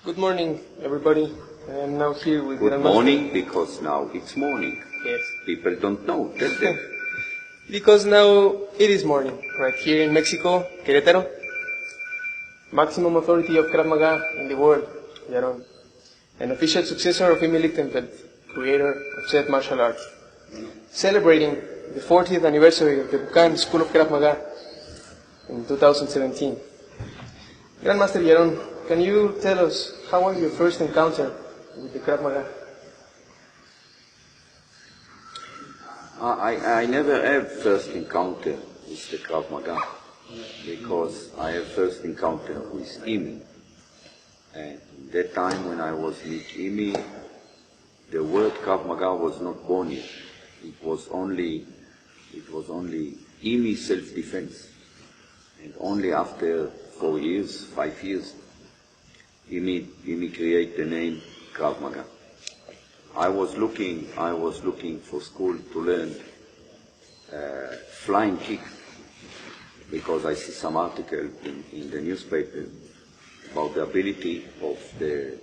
Good morning, everybody. I am now here with Good Grandmaster. morning, because now it's morning. Yes. People don't know, tell them. Because now it is morning, right here in Mexico, Queretaro. Maximum authority of Krav Maga in the world, Yaron. An official successor of Emil Lichtenfeld, creator of said martial art. Celebrating the 40th anniversary of the Bukan School of Krav Maga in 2017. Grandmaster Yaron, can you tell us how was your first encounter with the Krav Maga? I never had first encounter with the Krav Maga, because I have first encounter with Imi. And that time when I was with Imi, the word Krav Maga was not born yet. It was only Imi self-defense. And only after 4 years, 5 years, Imi create the name Krav Maga. I was looking for school to learn flying kick, because I see some article in the newspaper about the ability of the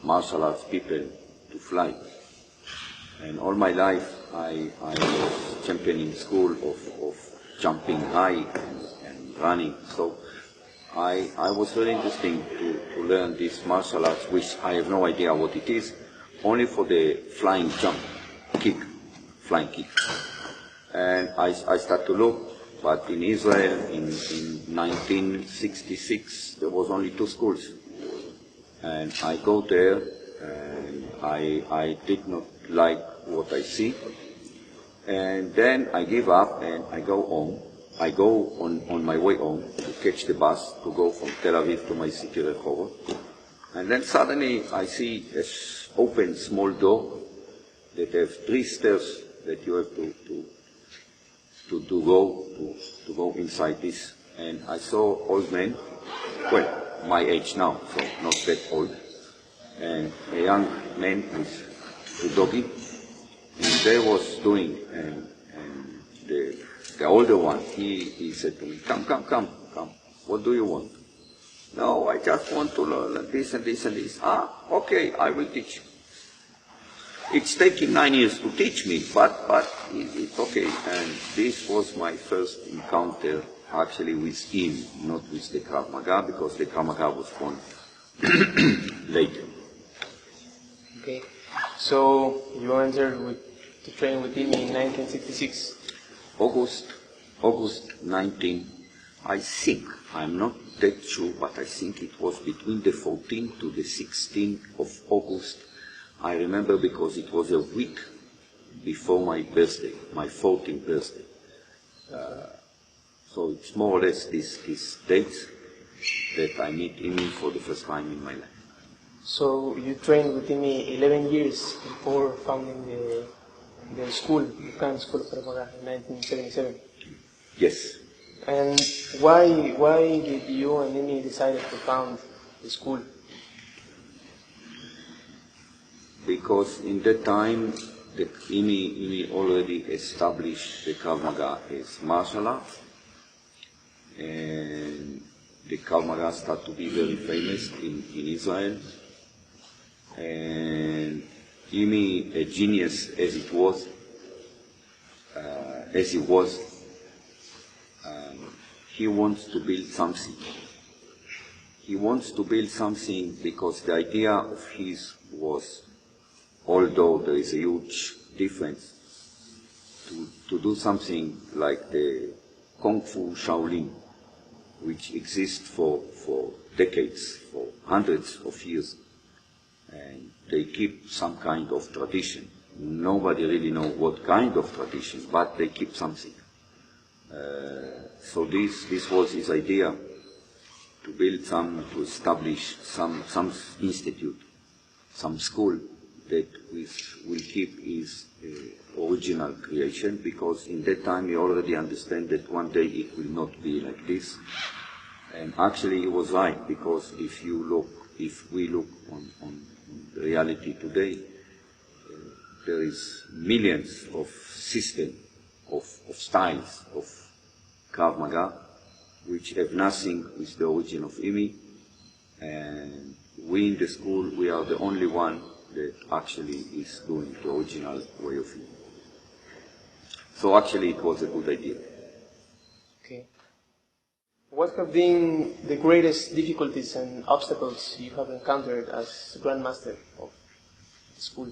martial arts people to fly. And all my life I was champion in school of jumping high and running. So I was very interested to learn this martial arts, which I have no idea what it is, only for the flying jump, flying kick. And I start to look, but in Israel in 1966 there was only 2 schools. And I go there, and I did not like what I see. And then I give up and I go home. I go on my way home to catch the bus to go from Tel Aviv to my city, Rehovot. And then suddenly I see a open small door that have 3 stairs that you have to go inside this. And I saw old men, well, my age now, so not that old, and a young man with a doggy, and they was doing, and the older one, he said to me, come, what do you want? No, I just want to learn this and this and this. Okay, I will teach you. It's taking 9 years to teach me, but it's okay. And this was my first encounter actually with him, not with the Krav Maga, because the Krav Maga was born later. Okay, so you entered to train with him in 1966. August 19, I think, I'm not that sure, but I think it was between the 14th to the 16th of August. I remember because it was a week before my birthday, my 14th birthday. So it's more or less this date that I meet Imi for the first time in my life. So you trained with him 11 years before founding the school, Bukan School of Krav Maga in 1977. Yes. And why did you and Imi decided to found the school? Because in that time, the Imi already established the Krav Maga as martial art, and the Krav Maga started to be very famous in Israel. And Imi, a genius as he was, he wants to build something. He wants to build something because the idea of his was, although there is a huge difference, to do something like the Kung Fu Shaolin, which exists for decades, for hundreds of years, and they keep some kind of tradition. Nobody really knows what kind of tradition, but they keep something. So this was his idea, to build to establish some institute, some school that will keep his original creation, because in that time he already understand that one day it will not be like this. And actually he was right, because if we look on the reality today, there is millions of systems, of styles of Krav Maga, which have nothing with the origin of Imi, And we in the school, we are the only one that actually is doing the original way of it. So actually it was a good idea. Okay. What have been the greatest difficulties and obstacles you have encountered as Grandmaster of the school?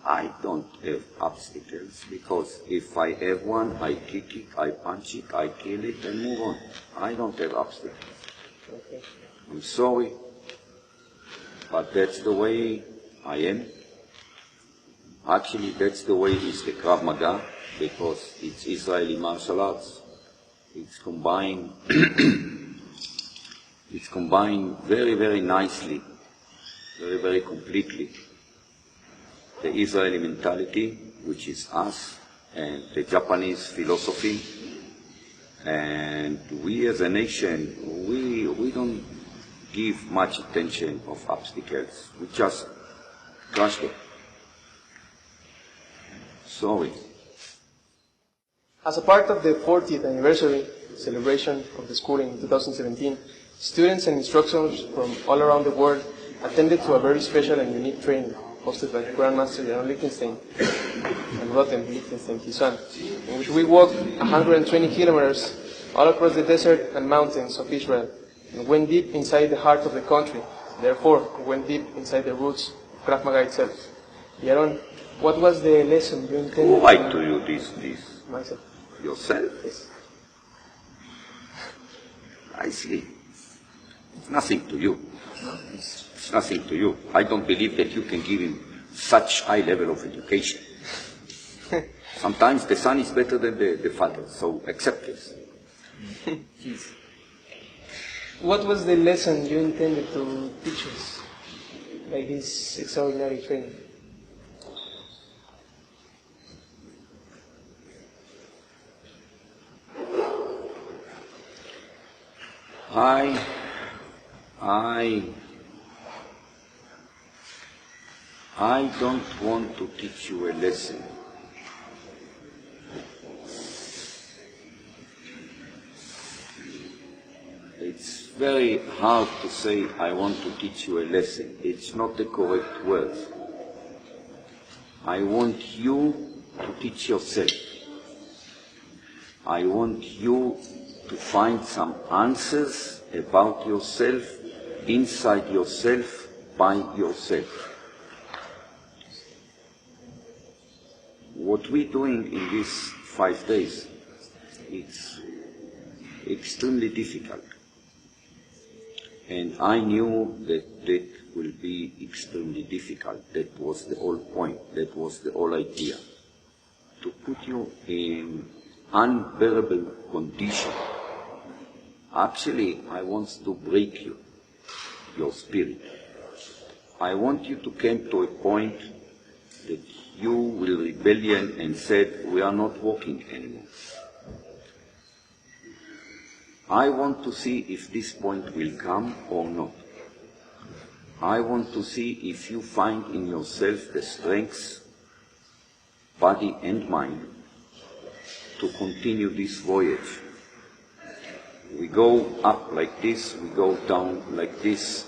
I don't have obstacles, because if I have one, I kick it, I punch it, I kill it, and move on. I don't have obstacles. Okay. I'm sorry, but that's the way I am. Actually, that's the way it's the Krav Maga, because it's Israeli martial arts. It's combined, it's combined very, very nicely, very, very completely. The Israeli mentality, which is us, and the Japanese philosophy. And we as a nation, we don't give much attention of obstacles. We just crush them. Sorry. As a part of the 40th anniversary celebration of the school in 2017, students and instructors from all around the world attended to a very special and unique training hosted by Grandmaster Yaron and Rotem Lichtenstein, his son, in which we walked 120 kilometers all across the desert and mountains of Israel and went deep inside the heart of the country. Therefore, we went deep inside the roots of Krav Maga itself. Yaron, what was the lesson you intended? Who lied to you this? Myself. Yourself? Yes. I see. It's nothing to you. It's nothing to you. I don't believe that you can give him such high level of education. Sometimes the son is better than the father, so accept this. What was the lesson you intended to teach us by this extraordinary training? I don't want to teach you a lesson. It's very hard to say, I want to teach you a lesson. It's not the correct word. I want you to teach yourself. I want you to find some answers about yourself, inside yourself, by yourself. What we're doing in these 5 days, it's extremely difficult. And I knew that that will be extremely difficult. That was the whole point. That was the whole idea. To put you in unbearable condition. Actually, I want to break you, your spirit. I want you to come to a point that you will rebellion and said, we are not walking anymore. I want to see if this point will come or not. I want to see if you find in yourself the strength, body and mind, to continue this voyage. We go up like this, we go down like this,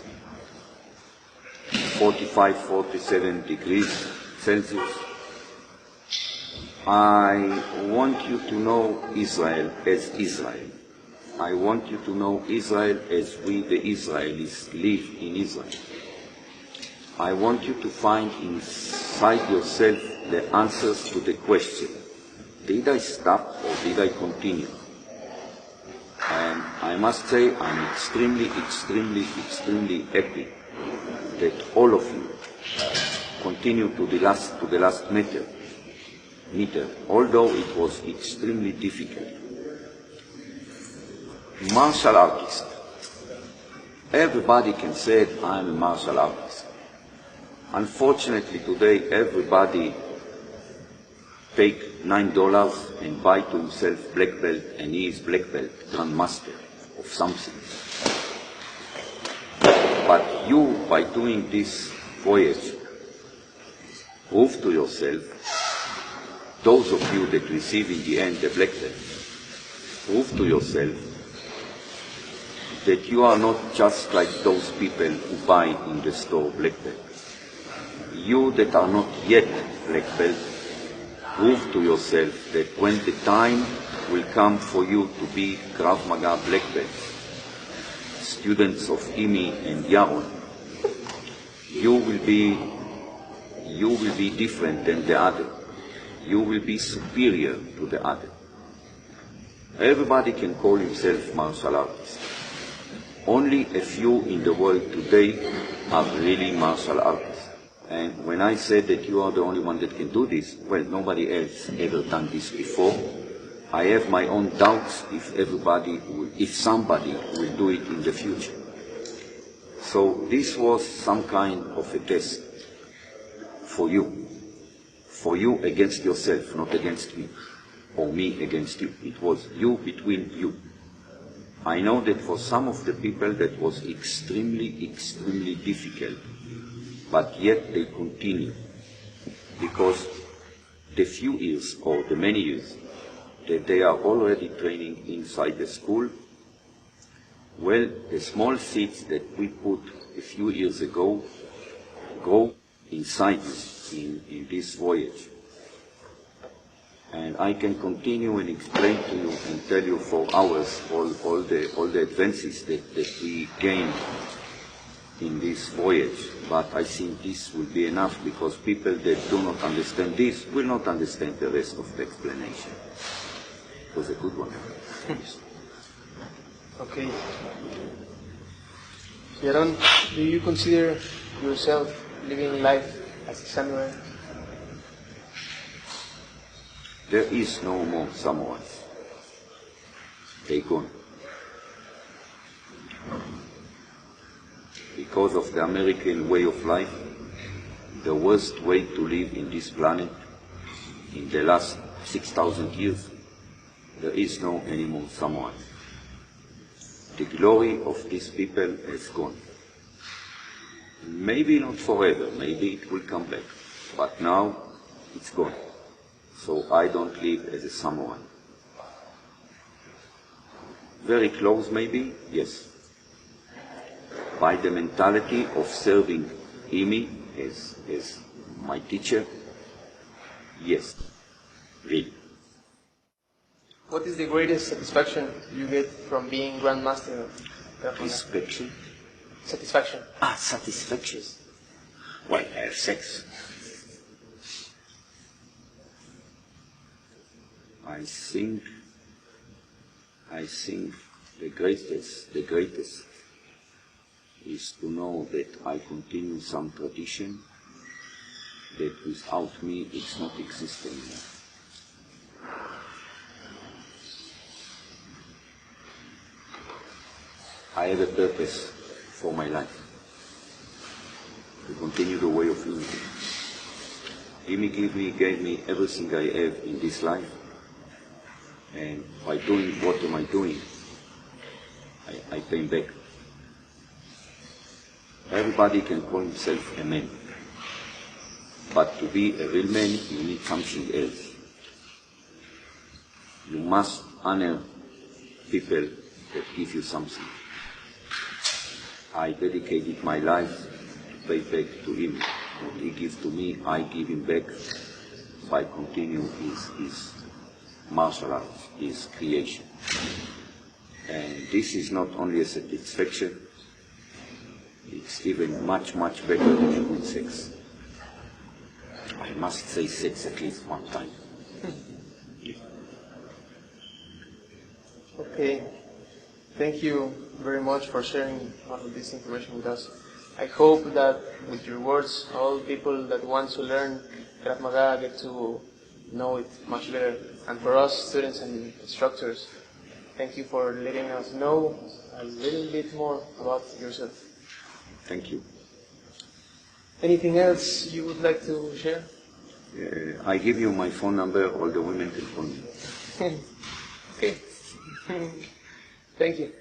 45, 47 degrees Celsius. I want you to know Israel as Israel. I want you to know Israel as we, the Israelis, live in Israel. I want you to find inside yourself the answers to the question, did I stop or did I continue? And I must say I'm extremely happy that all of you continue to the last meter, although it was extremely difficult. Martial artist. Everybody can say I'm a martial artist. Unfortunately today everybody take $9 and buy to himself black belt, and he is black belt, grandmaster of something. But you, by doing this voyage, prove to yourself, those of you that receive in the end the black belt, prove to yourself that you are not just like those people who buy in the store black belt. You that are not yet black belt, prove to yourself that when the time will come for you to be Krav Maga black belt, students of Imi and Yaron, you will be different than the other. You will be superior to the other. Everybody can call himself martial artist. Only a few in the world today are really martial artists. And when I said that you are the only one that can do this, well, nobody else ever done this before. I have my own doubts if somebody will do it in the future. So this was some kind of a test for you against yourself, not against me, or me against you. It was you between you. I know that for some of the people that was extremely, extremely difficult, but yet they continue, because the few years or the many years that they are already training inside the school, well, the small seeds that we put a few years ago grow inside in this voyage. And I can continue and explain to you and tell you for hours all the advances that we gained in this voyage. But I think this will be enough, because people that do not understand this will not understand the rest of the explanation. It was a good one. Okay. Yaron, do you consider yourself living life as a samurai? There is no more samurais. They gone. Because of the American way of life, the worst way to live in this planet in the last 6,000 years, there is no any more samurai. The glory of these people has gone. Maybe not forever, maybe it will come back, but now it's gone. So I don't live as a samurai. Very close maybe, yes. By the mentality of serving Imi as my teacher, yes, really. What is the greatest satisfaction you get from being Grandmaster of Krav Maga? Satisfaction? Satisfaction. Satisfaction. Well, sex. I think the greatest is to know that I continue some tradition that without me it's not existing. I have a purpose for my life, to continue the way of Imi. Imi gave me everything I have in this life, and by doing what am I doing, I pay back. Everybody can call himself a man, but to be a real man you need something else. You must honor people that give you something. I dedicated my life to pay back to him. What he gives to me, I give him back by continuing his martial arts, his creation. And this is not only a satisfaction, it's even much, much better than a good sex. I must say sex at least one time. Okay. Thank you very much for sharing all of this information with us. I hope that with your words, all people that want to learn Krav Maga get to know it much better. And for us, students and instructors, thank you for letting us know a little bit more about yourself. Thank you. Anything else you would like to share? I give you my phone number, all the women can call me. Okay. Thank you.